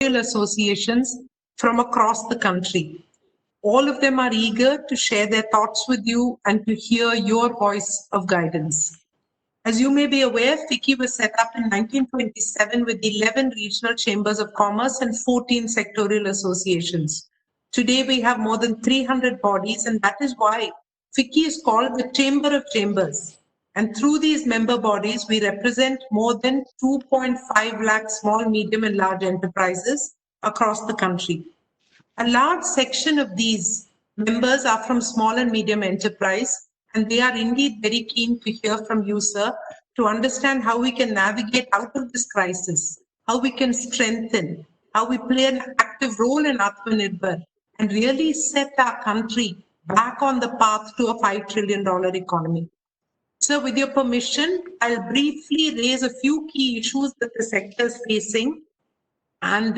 sectorial associations from across the country. All of them are eager to share their thoughts with you and to hear your voice of guidance. As you may be aware, FICCI was set up in 1927 with 11 regional chambers of commerce and 14 sectorial associations. Today, we have more than 300 bodies, and that is why FICCI is called the Chamber of Chambers. And through these member bodies, we represent more than 2.5 lakh small, medium, and large enterprises across the country. A large section of these members are from small and medium enterprise, and they are indeed very keen to hear from you, sir, to understand how we can navigate out of this crisis, how we can strengthen, how we play an active role in Atmanirbhar, and really set our country back on the path to a $5 trillion economy. So with your permission, I'll briefly raise a few key issues that the sector is facing and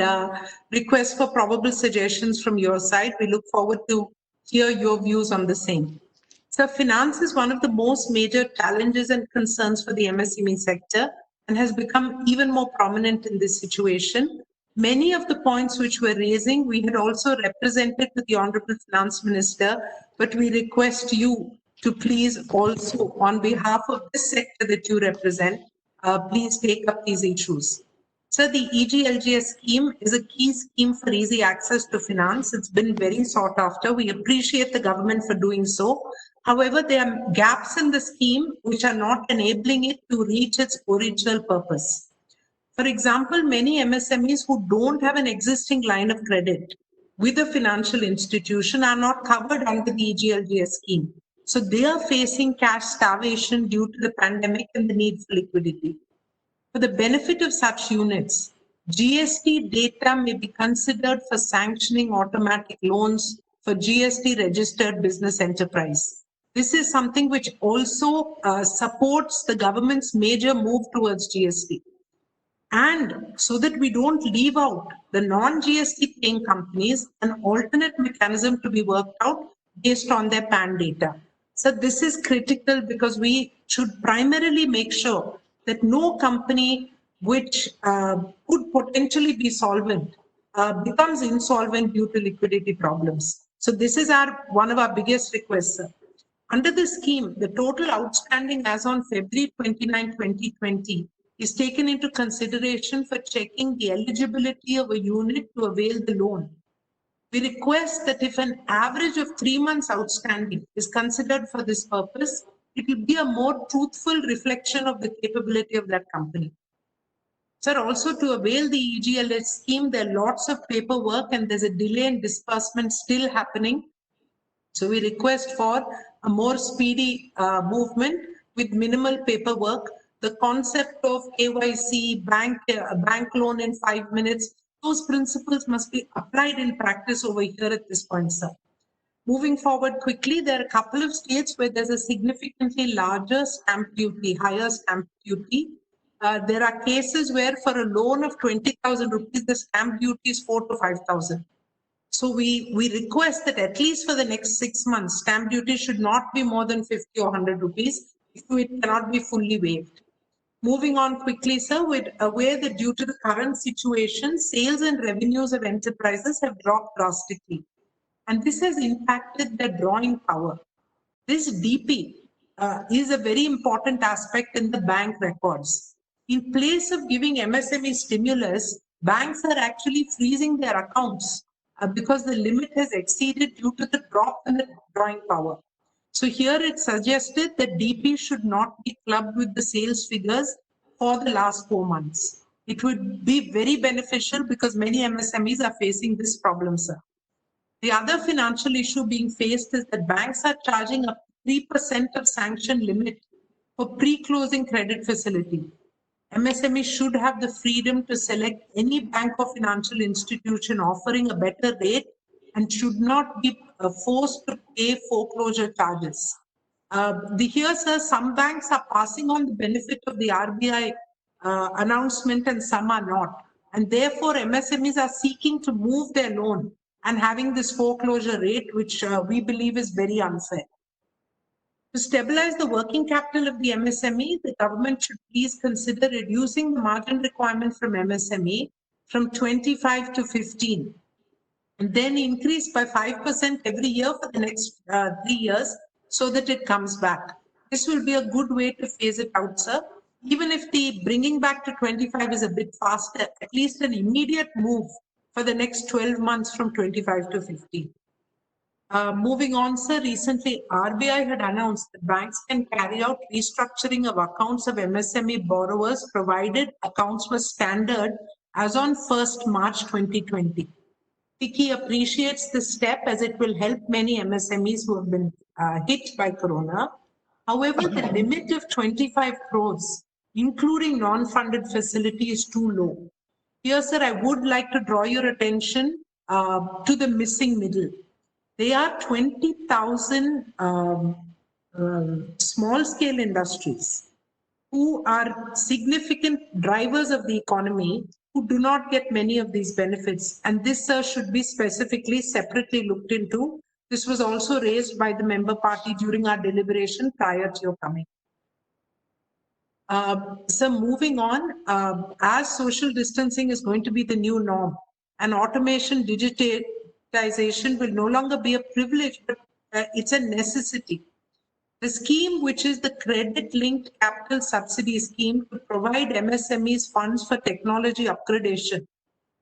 request for probable suggestions from your side. We look forward to hear your views on the same. So finance is one of the most major challenges and concerns for the MSME sector and has become even more prominent in this situation. Many of the points which we're raising, we had also represented to the Honorable Finance Minister, but we request you to please also, on behalf of this sector that you represent, please take up these issues. So the EGLGS scheme is a key scheme for easy access to finance. It's been very sought after. We appreciate the government for doing so. However, there are gaps in the scheme which are not enabling it to reach its original purpose. For example, many MSMEs who don't have an existing line of credit with a financial institution are not covered under the EGLGS scheme. So they are facing cash starvation due to the pandemic and the need for liquidity. For the benefit of such units, GST data may be considered for sanctioning automatic loans for GST registered business enterprise. This is something which also supports the government's major move towards GST. And so that we don't leave out the non-GST paying companies, an alternate mechanism to be worked out based on their PAN data. So this is critical because we should primarily make sure that no company which could potentially be solvent becomes insolvent due to liquidity problems. So this is one of our biggest requests, sir. Under the scheme, the total outstanding as on February 29, 2020 is taken into consideration for checking the eligibility of a unit to avail the loan. We request that if an average of 3 months outstanding is considered for this purpose, it will be a more truthful reflection of the capability of that company. Sir, also to avail the EGLS scheme, there are lots of paperwork and there's a delay in disbursement still happening. So we request for a more speedy movement with minimal paperwork. The concept of KYC, bank loan in 5 minutes, those principles must be applied in practice over here at this point, sir. Moving forward quickly, there are a couple of states where there's a significantly larger stamp duty, higher stamp duty. There are cases where for a loan of 20,000 rupees, the stamp duty is 4,000 to 5,000. So we request that at least for the next 6 months, stamp duty should not be more than 50 or 100 rupees. It cannot be fully waived. Moving on quickly, sir, we're aware that due to the current situation, sales and revenues of enterprises have dropped drastically. And this has impacted their drawing power. This DP is a very important aspect in the bank records. In place of giving MSME stimulus, banks are actually freezing their accounts because the limit has exceeded due to the drop in the drawing power. So here it's suggested that DP should not be clubbed with the sales figures for the last 4 months. It would be very beneficial because many MSMEs are facing this problem, sir. The other financial issue being faced is that banks are charging up 3% of sanction limit for pre-closing credit facility. MSME should have the freedom to select any bank or financial institution offering a better rate and should not be forced to pay foreclosure charges. Here, sir, some banks are passing on the benefit of the RBI announcement and some are not. And therefore, MSMEs are seeking to move their loan and having this foreclosure rate, which we believe is very unfair. To stabilize the working capital of the MSME, the government should please consider reducing the margin requirement from MSME from 25 to 15, and then increase by 5% every year for the next 3 years so that it comes back. This will be a good way to phase it out, sir. Even if the bringing back to 25 is a bit faster, at least an immediate move for the next 12 months from 25 to 15. Moving on, sir, recently RBI had announced that banks can carry out restructuring of accounts of MSME borrowers provided accounts were standard as on 1st March 2020. FICCI appreciates this step as it will help many MSMEs who have been hit by Corona. However, the limit of 25 crores, including non-funded facility, is too low. Here, sir, I would like to draw your attention to the missing middle. They are 20,000 small-scale industries who are significant drivers of the economy who do not get many of these benefits. And this should be specifically separately looked into. This was also raised by the member party during our deliberation prior to your coming. So moving on, as social distancing is going to be the new norm, and automation, digitization will no longer be a privilege, but it's a necessity. The scheme, which is the credit-linked capital subsidy scheme to provide MSMEs funds for technology upgradation.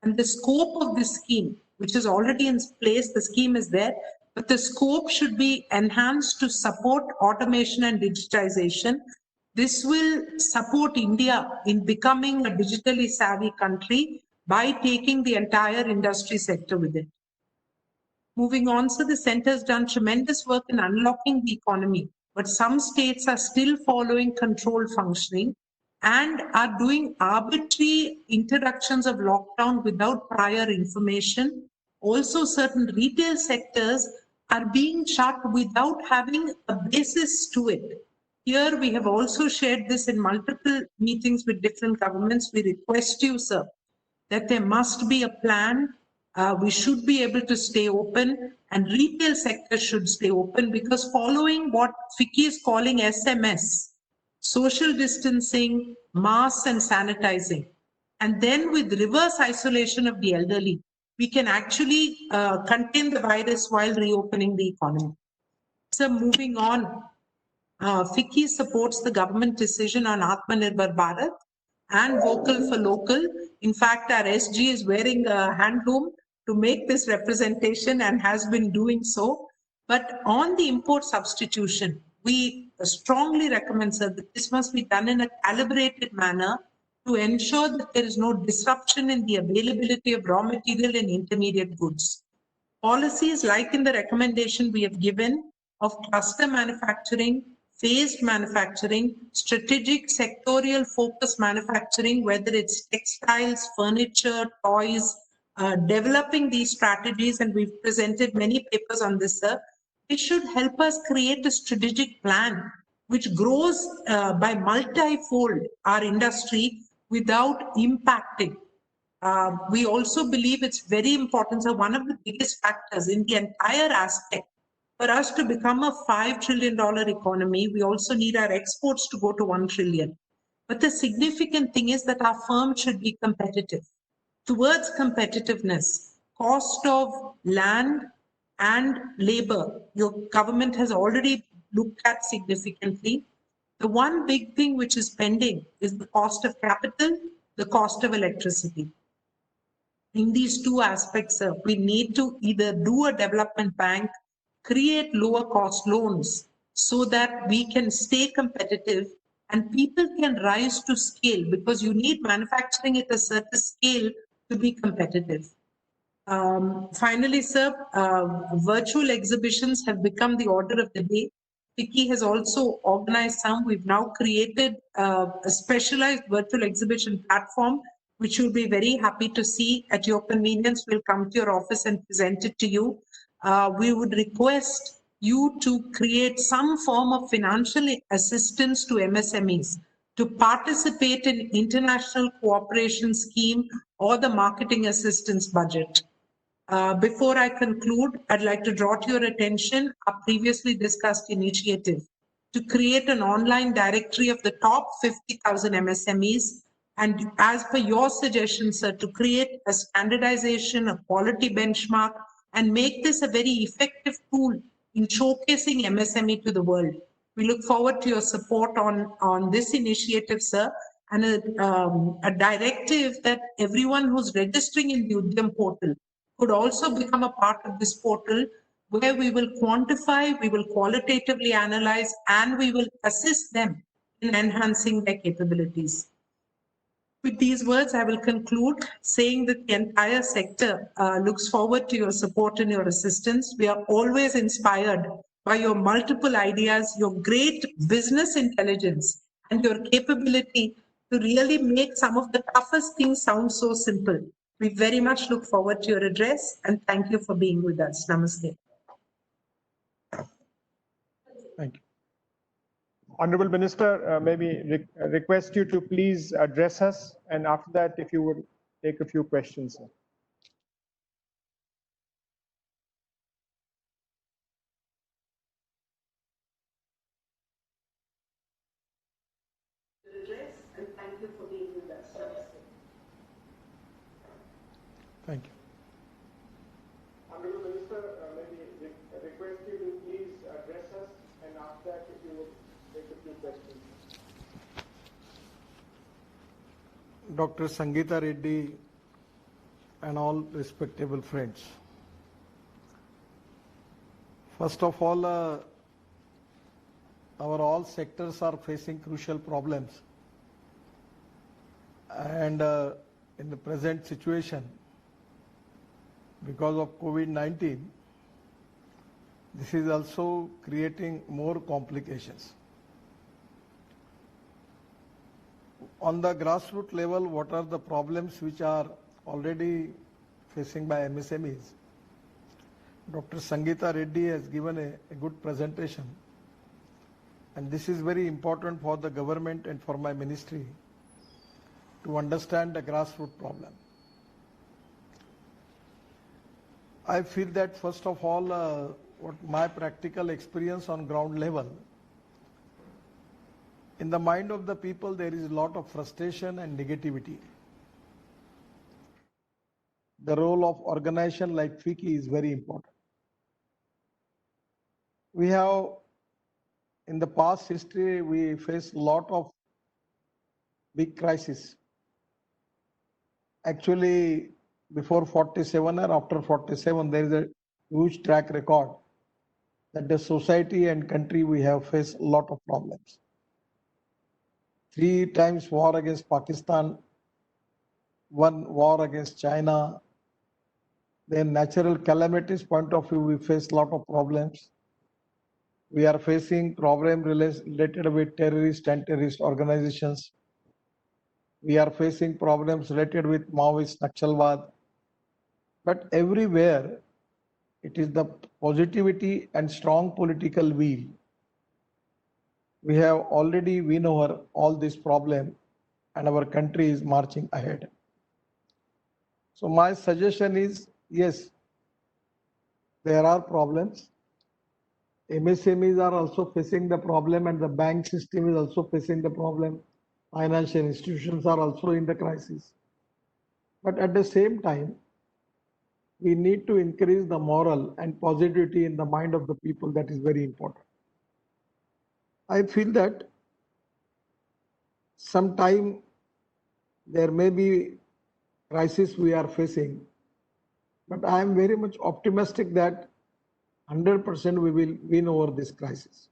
And the scope of this scheme, which is already in place, the scheme is there, but the scope should be enhanced to support automation and digitization. This will support India in becoming a digitally savvy country by taking the entire industry sector with it. Moving on, so the center has done tremendous work in unlocking the economy, but some states are still following control functioning and are doing arbitrary introductions of lockdown without prior information. Also, certain retail sectors are being shut without having a basis to it. Here, we have also shared this in multiple meetings with different governments. We request you, sir, that there must be a plan. We should be able to stay open, and retail sector should stay open, because following what FICCI is calling SMS, social distancing, masks and sanitizing, and then with reverse isolation of the elderly, we can actually contain the virus while reopening the economy. So moving on, FICCI supports the government decision on Atmanirbhar Bharat and Vocal for Local. In fact, our SG is wearing a handloom to make this representation and has been doing so. But on the import substitution, we strongly recommend, sir, that this must be done in a calibrated manner to ensure that there is no disruption in the availability of raw material and intermediate goods. Policies like in the recommendation we have given of cluster manufacturing, phased manufacturing, strategic sectorial focus manufacturing, whether it's textiles, furniture, toys, developing these strategies, and we've presented many papers on this, sir. It should help us create a strategic plan which grows by multi-fold our industry without impacting. We also believe it's very important, so one of the biggest factors in the entire aspect for us to become a $5 trillion economy, we also need our exports to go to 1 trillion. But the significant thing is that our firm should be competitive. Towards competitiveness, cost of land and labor, your government has already looked at significantly. The one big thing which is pending is the cost of capital, the cost of electricity. In these two aspects, we need to either do a development bank, create lower cost loans so that we can stay competitive and people can rise to scale, because you need manufacturing at a certain scale to be competitive. Finally, sir, virtual exhibitions have become the order of the day. FICCI has also organized some. We've now created a specialized virtual exhibition platform, which you'll be very happy to see at your convenience. We'll come to your office and present it to you. We would request you to create some form of financial assistance to MSMEs to participate in international cooperation scheme or the marketing assistance budget. Before I conclude, I'd like to draw to your attention a previously discussed initiative to create an online directory of the top 50,000 MSMEs And as per your suggestion, sir, to create a standardization, a quality benchmark, and make this a very effective tool in showcasing MSME to the world. We look forward to your support on this initiative, sir, and a directive that everyone who's registering in the Udyam portal could also become a part of this portal, where we will quantify, we will qualitatively analyze, and we will assist them in enhancing their capabilities. With these words, I will conclude saying that the entire sector looks forward to your support and your assistance. We are always inspired by your multiple ideas, your great business intelligence, and your capability to really make some of the toughest things sound so simple. We very much look forward to your address, and thank you for being with us. Namaste. Thank you. Honorable Minister, maybe request you to please address us, and after that, if you would take a few questions. Thank you. Honorable Minister, maybe request you to please address us, and after that, if you would take a few questions. Dr. Sangeeta Reddy and all respectable friends. First of all, our all sectors are facing crucial problems, and in the present situation, because of COVID-19, this is also creating more complications. On the grassroots level, what are the problems which are already facing by MSMEs? Dr. Sangeeta Reddy has given a good presentation, and this is very important for the government and for my ministry to understand the grassroots problem. I feel that first of all, what my practical experience on ground level, in the mind of the people there is a lot of frustration and negativity. The role of organization like FICCI is very important. We have, in the past history, we faced a lot of big crises. Actually, before 47 or after 47, there is a huge track record that the society and country we have faced a lot of problems. 3 times war against Pakistan, 1 war against China. Then natural calamities point of view, we face a lot of problems. We are facing problems related with terrorist and terrorist organizations. We are facing problems related with Maoist Naxalwad. But everywhere, it is the positivity and strong political will. We have already won over all this problem, and our country is marching ahead. So my suggestion is, yes, there are problems. MSMEs are also facing the problem, and the bank system is also facing the problem. Financial institutions are also in the crisis. But at the same time, we need to increase the moral and positivity in the mind of the people. That is very important. I feel that sometime there may be crisis we are facing, but I am very much optimistic that 100% we will win over this crisis.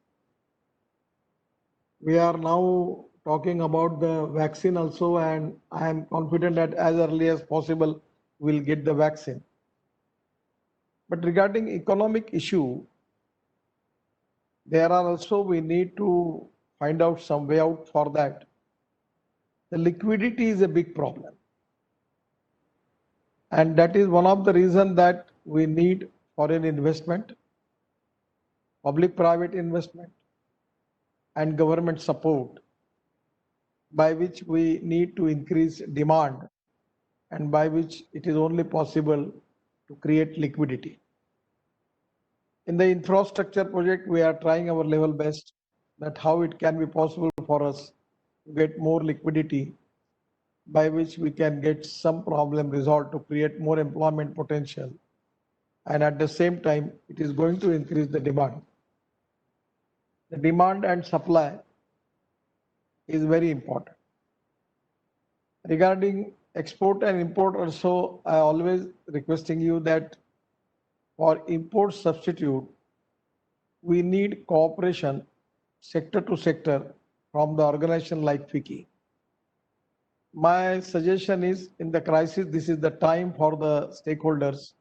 We are now talking about the vaccine also, and I am confident that as early as possible we will get the vaccine. But regarding economic issue, there are also, we need to find out some way out for that. The liquidity is a big problem. And that is one of the reasons that we need foreign investment, public-private investment, and government support, by which we need to increase demand, and by which it is only possible to create liquidity. In the infrastructure project, we are trying our level best that how it can be possible for us to get more liquidity by which we can get some problem resolved to create more employment potential. And at the same time, it is going to increase the demand. The demand and supply is very important. Regarding export and import also, I always requesting you that for import substitute, we need cooperation sector to sector from the organization like FICCI. My suggestion is in the crisis, this is the time for the stakeholders.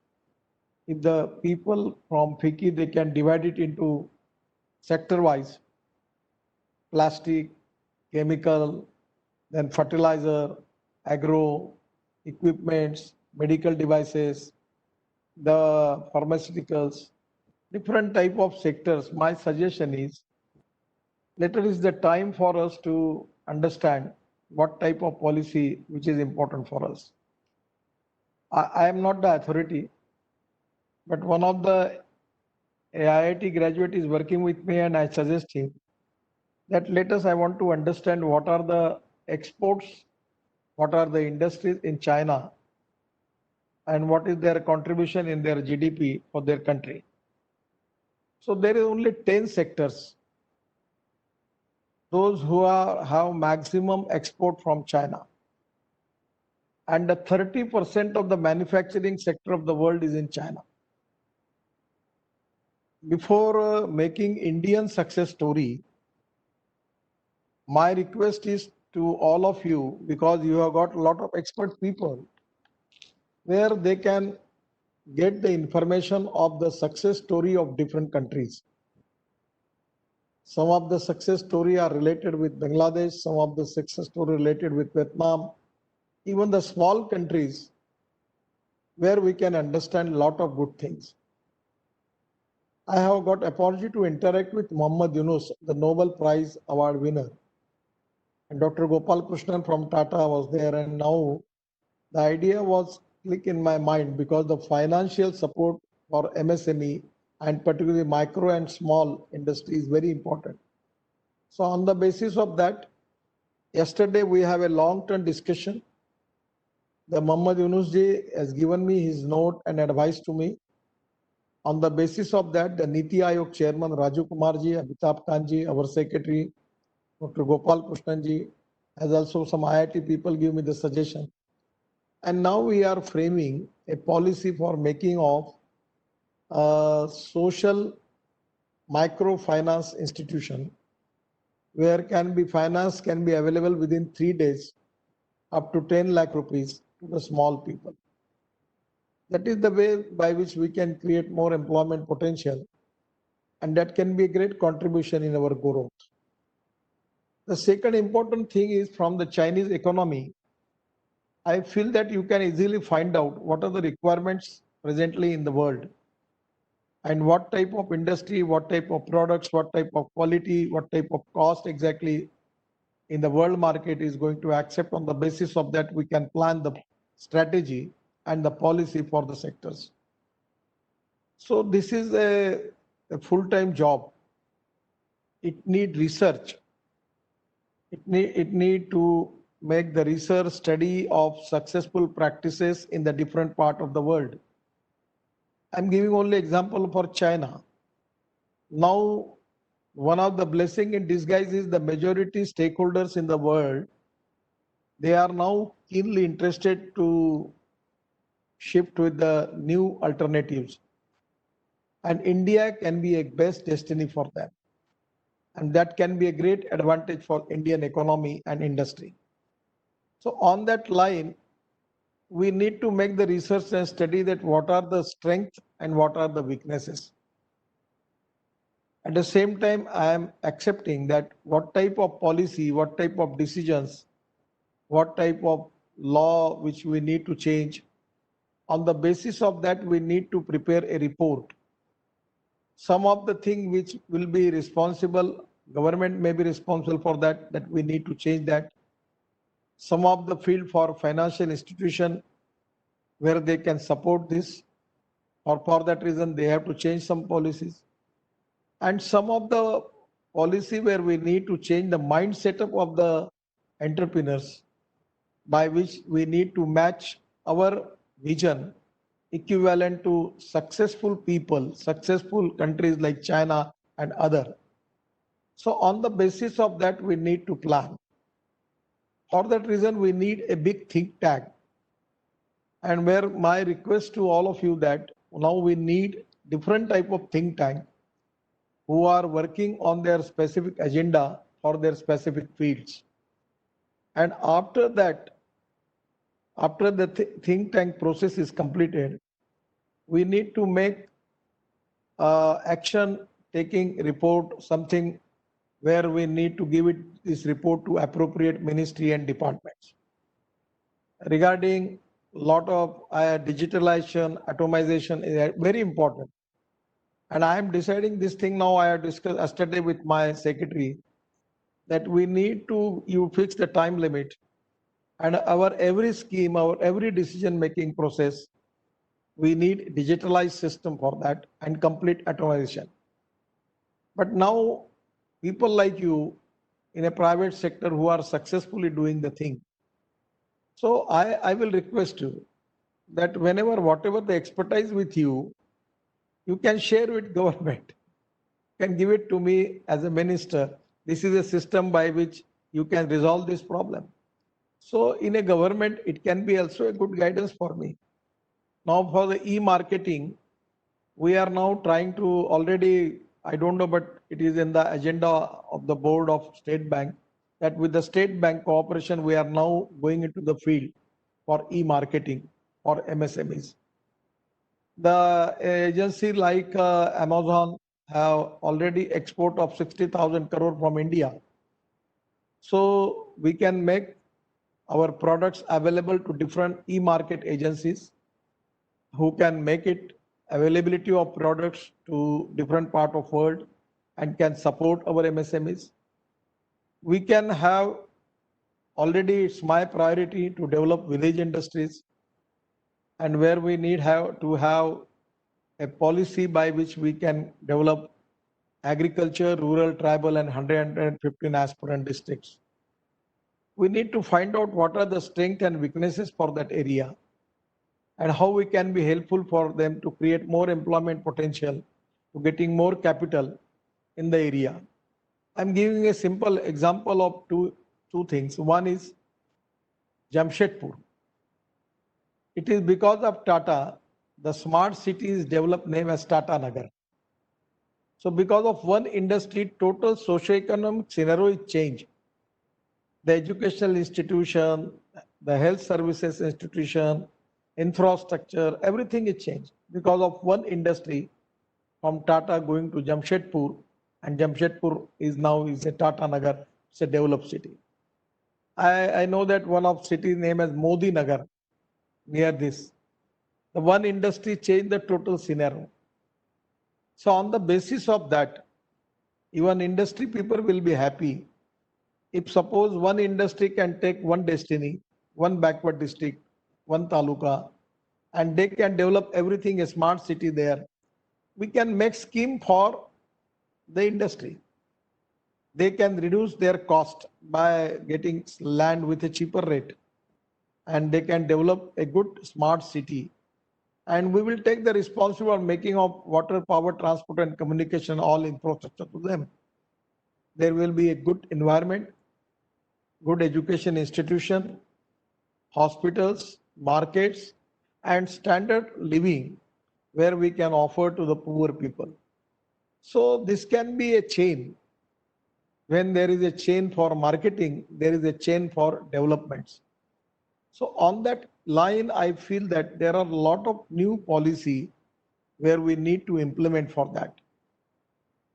If the people from FICCI, they can divide it into sector wise, plastic, chemical, then fertilizer, agro, equipments, medical devices, the pharmaceuticals, different type of sectors. My suggestion is later is the time for us to understand what type of policy which is important for us. I am not the authority, but one of the IIT graduate is working with me and I suggest him that let us, I want to understand what are the exports, what are the industries in China, and what is their contribution in their GDP for their country. So there is only 10 sectors, those who have maximum export from China. And the 30% of the manufacturing sector of the world is in China. Before making Indian success story, my request is to all of you, because you have got a lot of expert people, where they can get the information of the success story of different countries. Some of the success story are related with Bangladesh, some of the success story related with Vietnam, even the small countries where we can understand a lot of good things. I have got opportunity to interact with Muhammad Yunus, the Nobel Prize Award winner. And Dr. Gopal Krishnan from Tata was there, and now the idea was click in my mind because the financial support for MSME and particularly micro and small industry is very important. So on the basis of that, yesterday we have a long-term discussion. The Muhammad Yunus ji has given me his note and advice to me. On the basis of that, the Niti Aayog chairman Raju Kumar ji, Amitabh Kant ji, our secretary, Dr. Gopal Krishnan ji, has also some IIT people give me the suggestion. And now we are framing a policy for making of social microfinance institution where finance can be available within 3 days up to 10 lakh rupees to the small people. That is the way by which we can create more employment potential, and that can be a great contribution in our growth. The second important thing is from the Chinese economy. I feel that you can easily find out what are the requirements presently in the world and what type of industry, what type of products, what type of quality, what type of cost exactly in the world market is going to accept. On the basis of that, we can plan the strategy and the policy for the sectors. So this is a full-time job. It need research. It need to make the research study of successful practices in the different part of the world. I'm giving only example for China. Now, one of the blessing in disguise is the majority stakeholders in the world. They are now keenly interested to shift with the new alternatives. And India can be a best destiny for them. And that can be a great advantage for Indian economy and industry. So on that line, we need to make the research and study that what are the strengths and what are the weaknesses. At the same time, I am accepting that what type of policy, what type of decisions, what type of law which we need to change. On the basis of that, we need to prepare a report. Some of the things which will be responsible, government may be responsible for that we need to change that. Some of the field for financial institution where they can support this, or for that reason they have to change some policies. And some of the policy where we need to change the mindset of the entrepreneurs. by which we need to match our vision equivalent to successful people, successful countries like China and other. So on the basis of that, we need to plan. For that reason, we need a big think tank. And where my request to all of you that now we need different type of think tank who are working on their specific agenda for their specific fields. And after that, after the think tank process is completed, we need to make action taking report, something where we need to give it this report to appropriate ministry and departments regarding lot of digitalization, atomization is very important. And I am deciding this thing now. I have discussed yesterday with my secretary that we need to you fix the time limit, and our every scheme, our every decision making process, we need digitalized system for that and complete atomization. But now people like you in a private sector who are successfully doing the thing. So I will request you that whenever whatever the expertise with you, you can share with government, can give it to me as a minister. This is a system by which you can resolve this problem. So in a government, it can be also a good guidance for me. Now for the e-marketing, we are now trying to already, I don't know, but it is in the agenda of the board of State Bank that with the State Bank cooperation, we are now going into the field for e-marketing for MSMEs. The agency like Amazon have already export of 60,000 crore from India. So we can make our products available to different e-market agencies who can make it availability of products to different part of world and can support our MSMEs. We can have already, it's my priority to develop village industries, and where we need to have a policy by which we can develop agriculture, rural, tribal, and 115 aspirant districts. We need to find out what are the strengths and weaknesses for that area and how we can be helpful for them to create more employment potential, to getting more capital in the area. I'm giving a simple example of two things. One is Jamshedpur. It is because of Tata, the smart city is developed name as Tata Nagar. So because of one industry, total socio-economic scenario is changed. The educational institution, the health services institution, infrastructure, everything is changed because of one industry from Tata going to Jamshedpur, and Jamshedpur is now is a Tata Nagar, it's a developed city. I know that one of cities name as Modi Nagar near this. The one industry changed the total scenario. So on the basis of that, even industry people will be happy if suppose one industry can take one destiny, one backward district, one taluka, and they can develop everything a smart city there. We can make scheme for the industry. They can reduce their cost by getting land with a cheaper rate, and they can develop a good smart city. And we will take the responsibility of making of water, power, transport, and communication all infrastructure to them. There will be a good environment, good education institution, hospitals, markets, and standard living where we can offer to the poor people. So this can be a chain. When there is a chain for marketing, there is a chain for developments. So on that line, I feel that there are a lot of new policy where we need to implement for that.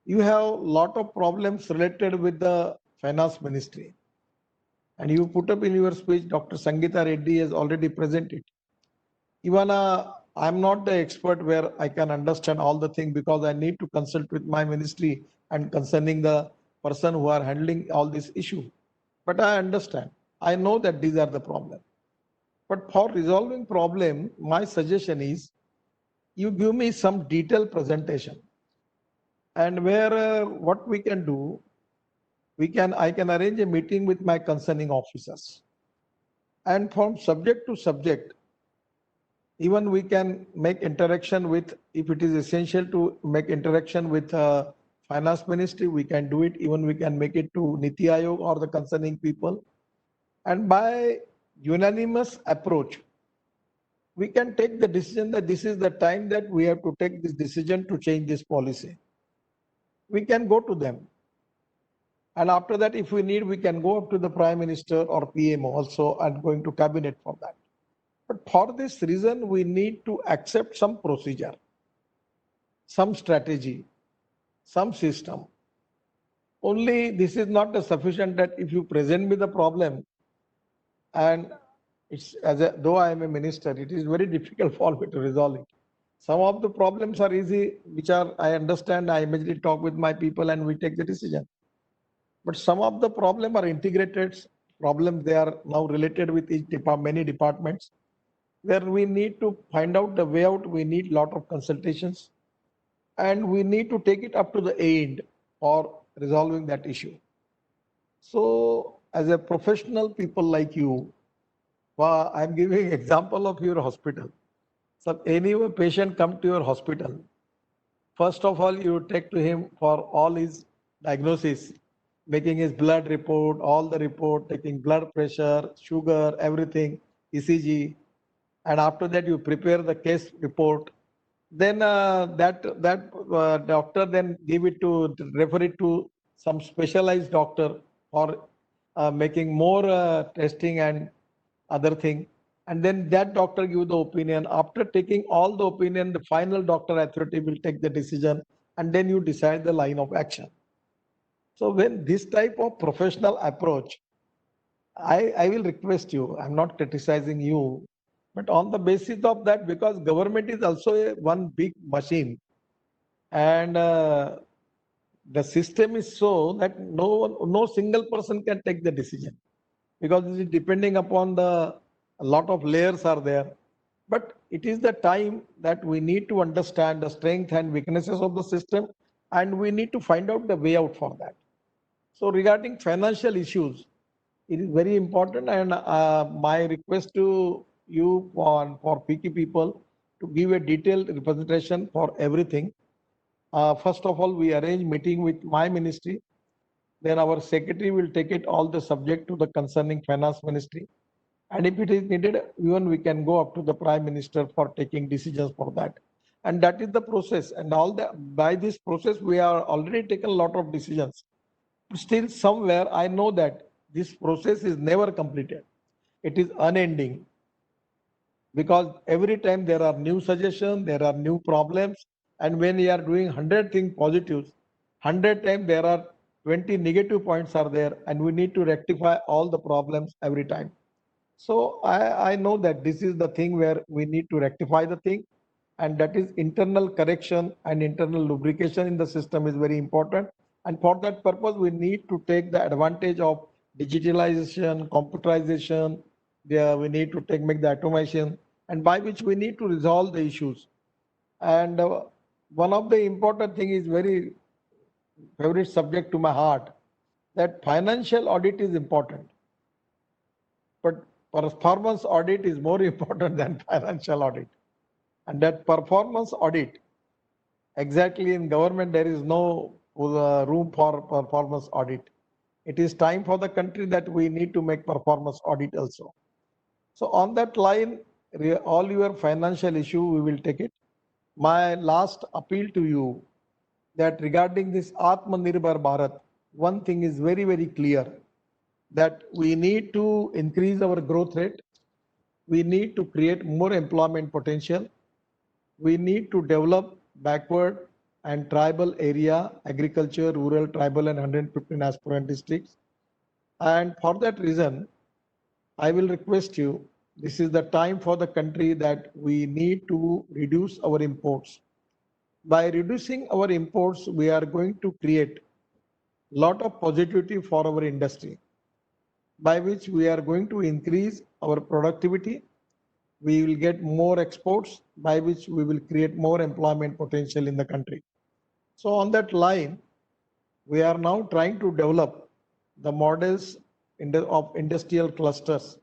You have a lot of problems related with the finance ministry. And you put up in your speech, Dr. Sangeeta Reddy has already presented. Even I'm not the expert where I can understand all the things because I need to consult with my ministry and concerning the person who are handling all this issue. But I understand. I know that these are the problems. But for resolving problem, my suggestion is you give me some detailed presentation, and where what we can do, I can arrange a meeting with my concerning officers, And from subject to subject, even we can make interaction with, if it is essential to make interaction with finance ministry, we can do it. Even we can make it to Niti Aayog or the concerning people. And by unanimous approach, we can take the decision that this is the time that we have to take this decision to change this policy. We can go to them. And after that, if we need, we can go up to the Prime Minister or PM also and going to cabinet for that. But for this reason, we need to accept some procedure, some strategy, some system. Only this is not sufficient that if you present me the problem, and it's though I am a minister, it is very difficult for me to resolve it. Some of the problems are easy, which are I understand. I immediately talk with my people and we take the decision. But some of the problem are integrated problems. They are now related with each many departments, where we need to find out the way out. We need lot of consultations, and we need to take it up to the end for resolving that issue. So, as a professional people like you, I'm giving example of your hospital. So, any patient come to your hospital, first of all, you take to him for all his diagnosis, making his blood report, all the report, taking blood pressure, sugar, everything, ECG, and after that you prepare the case report. Then that doctor then give it to refer it to some specialized doctor for making more testing and other thing, and then that doctor give the opinion. After taking all the opinion, the final doctor authority will take the decision, and then you decide the line of action. So when this type of professional approach, I will request you, I'm not criticizing you, but on the basis of that, because government is also one big machine, and the system is so that no single person can take the decision, because it is depending upon a lot of layers are there. But it is the time that we need to understand the strength and weaknesses of the system, and we need to find out the way out for that. So regarding financial issues, it is very important, and my request to you for picky people to give a detailed representation for everything. First of all, we arrange meeting with my ministry. Then our secretary will take it all the subject to the concerning finance ministry. And if it is needed, even we can go up to the prime minister for taking decisions for that. And that is the process. And by this process, we are already taken a lot of decisions. Still somewhere, I know that this process is never completed. It is unending, because every time there are new suggestions, there are new problems, and when you are doing 100 things positives, 100 times there are 20 negative points are there, and we need to rectify all the problems every time. So I know that this is the thing where we need to rectify the thing, and that is internal correction and internal lubrication in the system is very important. And for that purpose, we need to take the advantage of digitalization, computerization. We need to make the automation, and by which we need to resolve the issues. And one of the important thing is very favorite subject to my heart, that financial audit is important, but performance audit is more important than financial audit. And that performance audit, exactly in government, there is no room for performance audit. It is time for the country that we need to make performance audit also. So on that line, all your financial issue, we will take it. My last appeal to you, that regarding this Atmanirbhar Bharat, one thing is very, very clear, that we need to increase our growth rate. We need to create more employment potential. We need to develop backward and tribal area, agriculture, rural, tribal, and 115 aspirant districts. And for that reason, I will request you, this is the time for the country that we need to reduce our imports. By reducing our imports, we are going to create a lot of positivity for our industry, by which we are going to increase our productivity. We will get more exports, by which we will create more employment potential in the country. So on that line, we are now trying to develop the models of industrial clusters,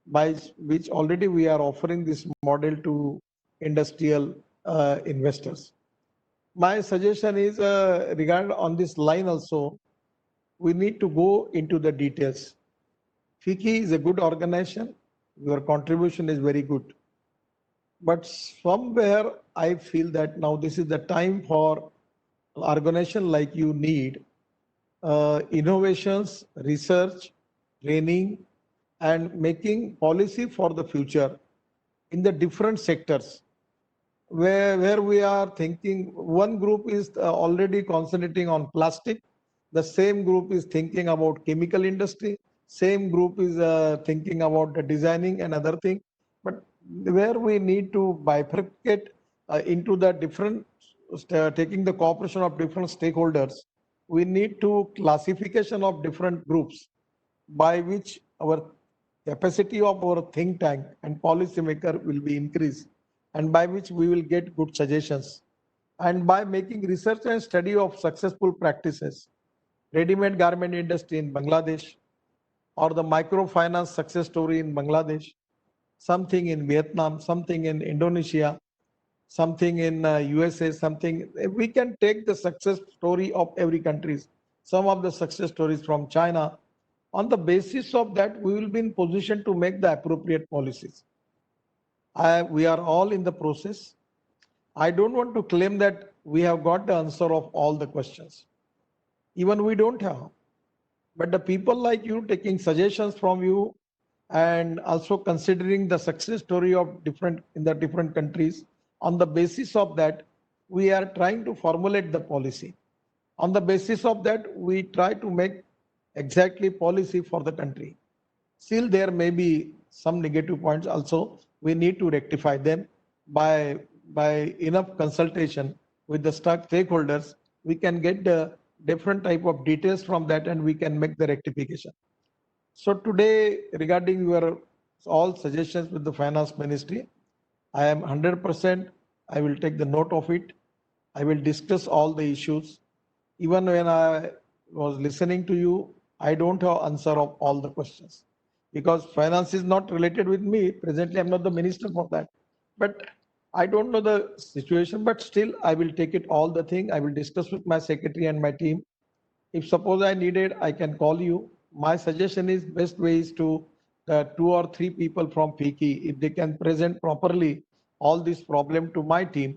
by which already we are offering this model to industrial investors. My suggestion is regard on this line also, we need to go into the details. FICCI is a good organization. Your contribution is very good. But somewhere I feel that now this is the time for an organization like you need innovations, research, training, and making policy for the future in the different sectors where we are thinking one group is already concentrating on plastic, the same group is thinking about chemical industry, same group is thinking about the designing and other thing, but where we need to bifurcate into the different taking the cooperation of different stakeholders, we need to classification of different groups by which our capacity of our think tank and policymaker will be increased, and by which we will get good suggestions. And by making research and study of successful practices, ready-made garment industry in Bangladesh, or the microfinance success story in Bangladesh, something in Vietnam, something in Indonesia, something in USA, something, we can take the success story of every country, some of the success stories from China. On the basis of that, we will be in position to make the appropriate policies. We are all in the process. I don't want to claim that we have got the answer of all the questions. Even we don't have. But the people like you taking suggestions from you and also considering the success story of different in the different countries, on the basis of that, we are trying to formulate the policy. On the basis of that, we try to make exactly policy for the country. Still, there may be some negative points also. We need to rectify them by enough consultation with the stakeholders. We can get the different type of details from that and we can make the rectification. So today, regarding your all suggestions with the finance ministry, I am 100%, I will take the note of it. I will discuss all the issues. Even when I was listening to you, I don't have answer of all the questions because finance is not related with me. Presently, I'm not the minister for that. But I don't know the situation, but still I will take it all the thing. I will discuss with my secretary and my team. If suppose I need it, I can call you. My suggestion is best way is to 2 or 3 people from FICCI, if they can present properly all this problem to my team,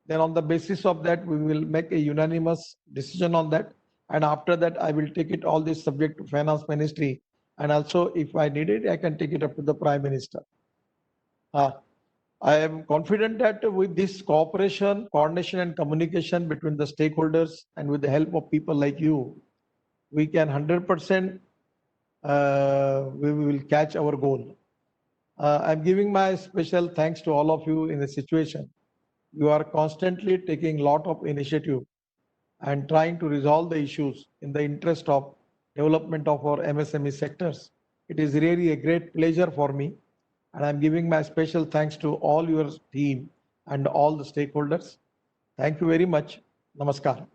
then on the basis of that, we will make a unanimous decision on that. And after that, I will take it all this subject to finance ministry. And also if I need it, I can take it up to the prime minister. I am confident that with this cooperation, coordination and communication between the stakeholders and with the help of people like you, we can 100% we will catch our goal. I'm giving my special thanks to all of you in the situation. You are constantly taking a lot of initiative and trying to resolve the issues in the interest of development of our MSME sectors. It is really a great pleasure for me. And I'm giving my special thanks to all your team and all the stakeholders. Thank you very much. Namaskar.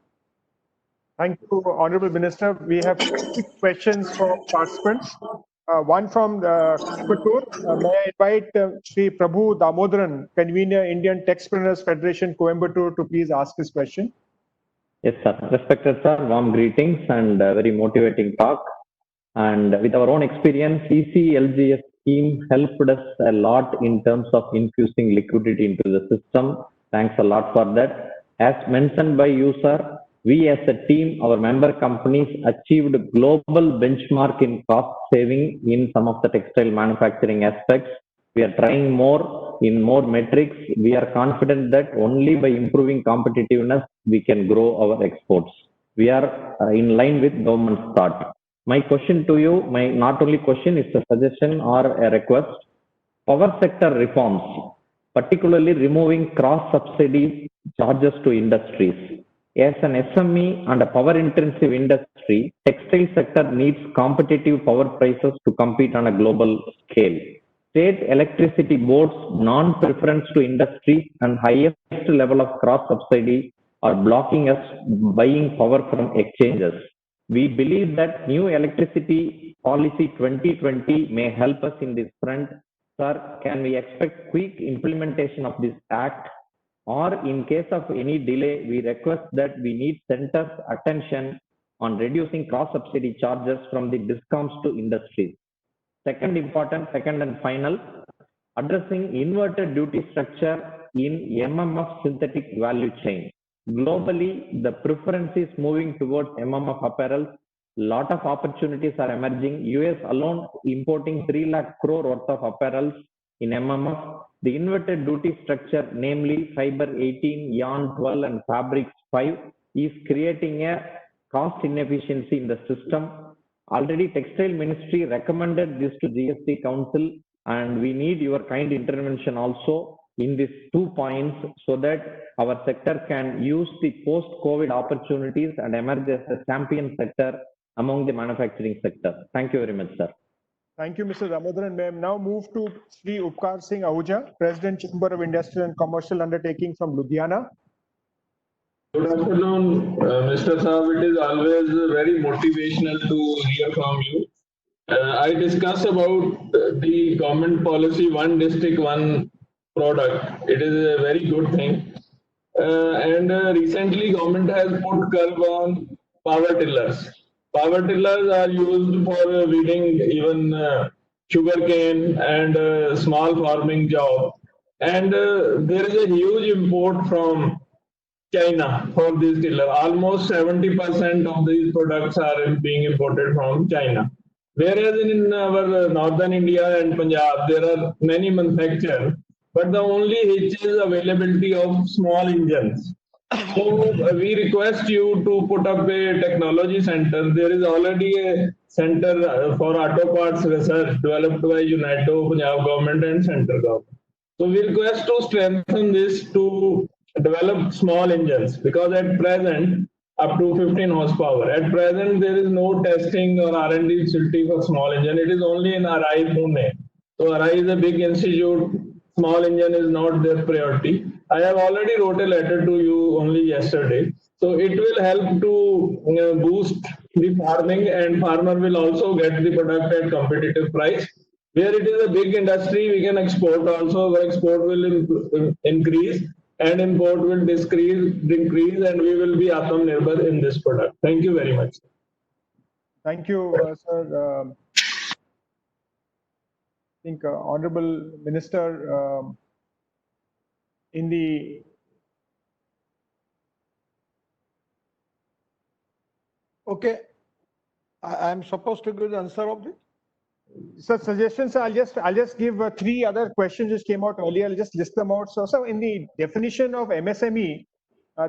Thank you, Honorable Minister. We have 6 questions from participants. One from Coimbatore. May I invite Sri Prabhu Damodaran, convener, Indian Textpreneurs Federation, Coimbatore, to please ask his question. Yes, sir. Respected sir, warm greetings and very motivating talk. And with our own experience, ECLGS scheme helped us a lot in terms of infusing liquidity into the system. Thanks a lot for that. As mentioned by you, sir, we as a team, our member companies achieved global benchmark in cost saving in some of the textile manufacturing aspects. We are trying more in more metrics. We are confident that only by improving competitiveness, we can grow our exports. We are in line with government's thought. My question to you, my not only question, is a suggestion or a request. Power sector reforms, particularly removing cross-subsidy charges to industries. As an SME and a power-intensive industry, textile sector needs competitive power prices to compete on a global scale. State electricity boards' non-preference to industry and highest level of cross-subsidy are blocking us buying power from exchanges. We believe that new electricity Policy 2020 may help us in this front. Sir, can we expect quick implementation of this act? Or in case of any delay, we request that we need center's attention on reducing cross-subsidy charges from the discounts to industries. Second and final, addressing inverted duty structure in MMF synthetic value chain. Globally, the preference is moving towards MMF apparel. Lot of opportunities are emerging. US alone importing 3 lakh crore worth of apparels in MMF. The inverted duty structure, namely fiber 18, yarn 12, and fabrics 5, is creating a cost inefficiency in the system. Already Textile Ministry recommended this to GST Council, and we need your kind intervention also in these 2 points so that our sector can use the post-COVID opportunities and emerge as a champion sector among the manufacturing sector. Thank you very much, sir. Thank you, Mr. Damodaran. May I now move to Sri Upkar Singh Ahuja, President, Chamber of Industrial and Commercial Undertaking from Ludhiana. Good afternoon, Mr. Saab. It is always very motivational to hear from you. I discuss about the government policy, one district, one product. It is a very good thing. And recently government has put curb on power tillers. Power tillers are used for weeding even sugarcane and small farming job. And there is a huge import from China for this tiller. Almost 70% of these products are being imported from China. Whereas in our northern India and Punjab, there are many manufacturers, but the only hitch is availability of small engines. So we request you to put up a technology center. There is already a center for auto parts research developed by UNITO, Punjab government and central government. So we request to strengthen this to develop small engines, because at present up to 15 horsepower. At present, there is no testing or R&D facility for small engine. It is only in RI Pune. So RI is a big institute. Small engine is not their priority. I have already wrote a letter to you only yesterday. So it will help to boost the farming, and farmer will also get the product at competitive price. Where it is a big industry, we can export also. Our export will increase and import will decrease, and we will be Atmanirbhar in this product. Thank you very much. Thank you, sir. I think Honorable Minister, in the Okay, I'm supposed to give the answer of this. Sir, suggestions. I'll just give 3 other questions which came out earlier. I'll just list them out. So in the definition of MSME,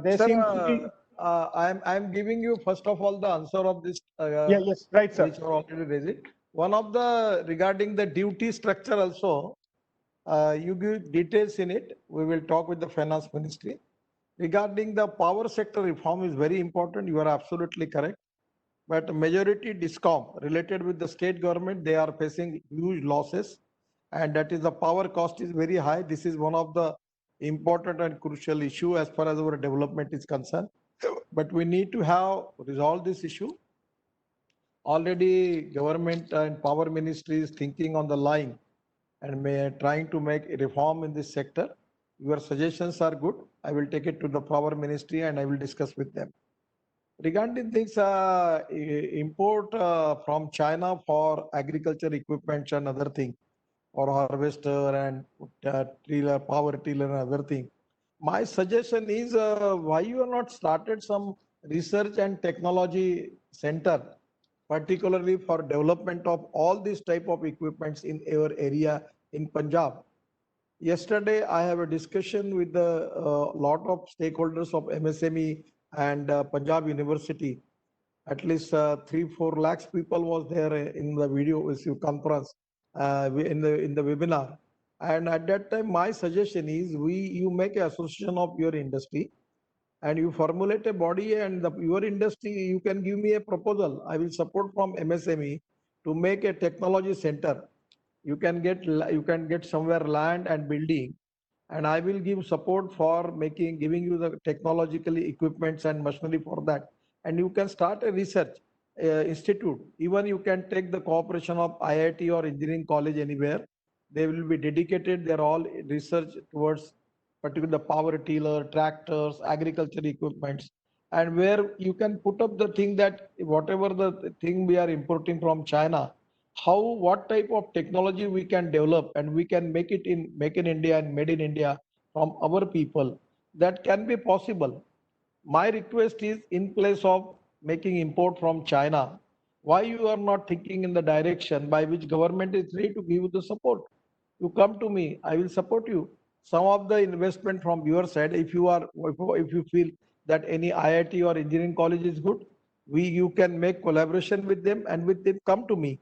there Sir, seems to be. I'm giving you first of all the answer of this. Yes, right, sir. Which are already raised. One of the regarding the duty structure also, you give details in it. We will talk with the finance ministry. Regarding the power sector reform is very important. You are absolutely correct. But majority DISCOM related with the state government, they are facing huge losses, and that is the power cost is very high. This is one of the important and crucial issue as far as our development is concerned. But we need to have resolve this issue. Already government and power ministry is thinking on the line and trying to make a reform in this sector. Your suggestions are good. I will take it to the power ministry and I will discuss with them. Regarding this import from China for agriculture equipment and other thing, or harvester and tiller, power tiller and other thing, my suggestion is why you have not started some research and technology center, particularly for development of all these type of equipments in our area in Punjab. Yesterday, I have a discussion with a lot of stakeholders of MSME and Punjab University. At least 3-4 lakhs people was there in the video conference in the webinar. And at that time, my suggestion is you make an association of your industry and you formulate a body, and your industry, you can give me a proposal. I will support from MSME to make a technology center. You can get somewhere land and building, and I will give support for giving you the technological equipments and machinery for that. And you can start a research. institute. Even you can take the cooperation of IIT or engineering college anywhere. They will be dedicated. They're all research towards particularly the power tiller, tractors, agriculture equipments, and where you can put up the thing that whatever the thing we are importing from China, what type of technology we can develop and we can make in India and made in India from our people. That can be possible. My request is, in place of making import from China, why you are not thinking in the direction by which government is ready to give you the support? You come to me, I will support you. Some of the investment from your side, if you feel that any IIT or engineering college is good, you can make collaboration with them, and with them come to me.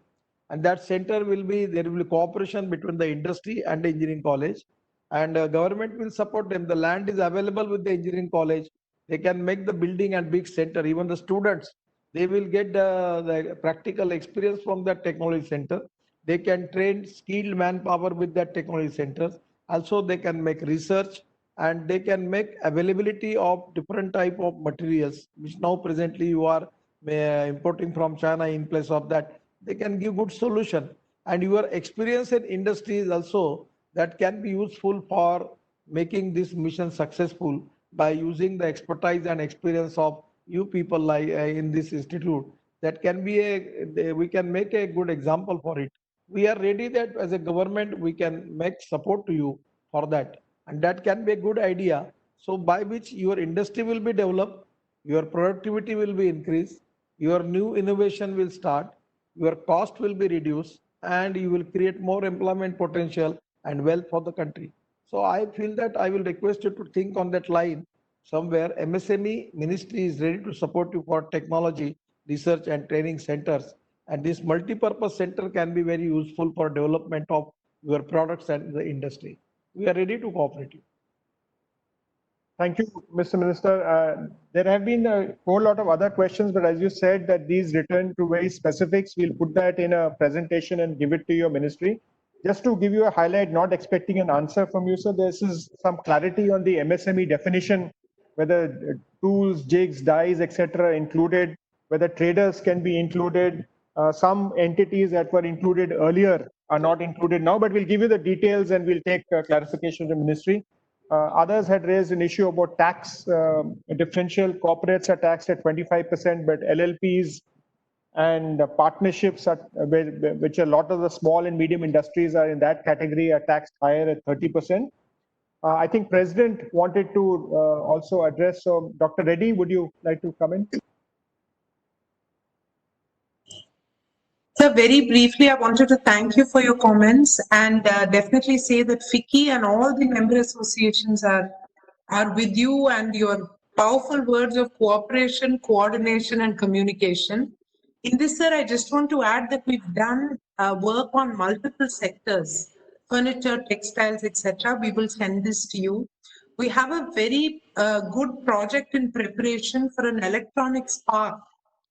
And that center will be, there will be cooperation between the industry and the engineering college, and government will support them. The land is available with the engineering college. They can make the building and big center. Even the students, they will get the practical experience from that technology center. They can train skilled manpower with that technology centers. Also, they can make research, and they can make availability of different type of materials, which now presently you are importing from China. In place of that, they can give good solution. And your experience in industry is also that can be useful for making this mission successful, by using the expertise and experience of you people like in this institute. That can be we can make a good example for it. We are ready that as a government we can make support to you for that, and that can be a good idea. So by which your industry will be developed, your productivity will be increased, your new innovation will start, your cost will be reduced, and you will create more employment potential and wealth for the country. So I feel that I will request you to think on that line somewhere. MSME ministry is ready to support you for technology, research and training centers. And this multi-purpose center can be very useful for development of your products and the industry. We are ready to cooperate you. Thank you, Mr. Minister. There have been a whole lot of other questions, but as you said that these return to very specifics, we'll put that in a presentation and give it to your ministry. Just to give you a highlight, not expecting an answer from you, sir, this is some clarity on the MSME definition, whether tools, jigs, dies, etc. included, whether traders can be included. Some entities that were included earlier are not included now, but we'll give you the details and we'll take clarification from the ministry. Others had raised an issue about tax differential. Corporates are taxed at 25%, but LLPs and partnerships, which a lot of the small and medium industries are in that category, are taxed higher at 30%. I think President wanted to also address. So, Dr. Reddy, would you like to come in? So very briefly, I wanted to thank you for your comments, and definitely say that FICCI and all the member associations are with you, and your powerful words of cooperation, coordination and communication. In this, sir, I just want to add that we've done work on multiple sectors, furniture, textiles, etc. We will send this to you. We have a very good project in preparation for an electronics park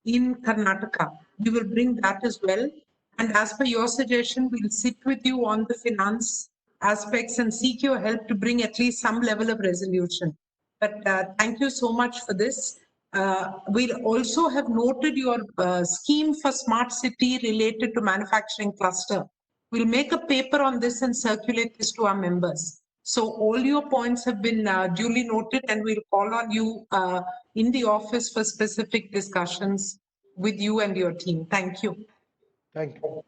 in Karnataka. We will bring that as well. And as per your suggestion, we'll sit with you on the finance aspects and seek your help to bring at least some level of resolution. But thank you so much for this. We'll also have noted your scheme for smart city related to manufacturing cluster. We'll make a paper on this and circulate this to our members. So all your points have been duly noted, and we'll call on you in the office for specific discussions with you and your team. Thank you. Thank you.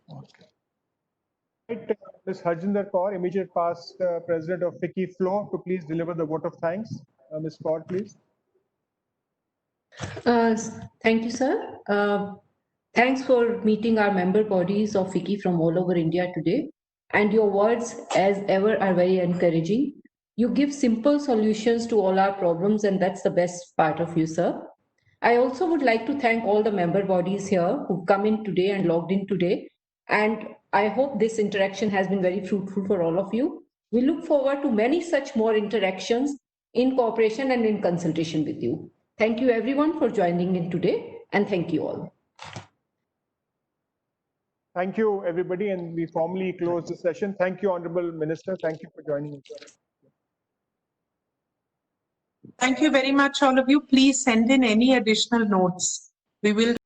Right, Ms. Harjinder Kaur, immediate past President of FICCI Flow, to please deliver the vote of thanks. Ms. Kaur, please. Thank you, sir. Thanks for meeting our member bodies of FICCI from all over India today. And your words, as ever, are very encouraging. You give simple solutions to all our problems, and that's the best part of you, sir. I also would like to thank all the member bodies here who've come in today and logged in today. And I hope this interaction has been very fruitful for all of you. We look forward to many such more interactions in cooperation and in consultation with you. Thank you everyone for joining in today, and thank you all. Thank you, everybody, and we formally close the session. Thank you, Honorable Minister. Thank you for joining us. Thank you very much, all of you. Please send in any additional notes. We will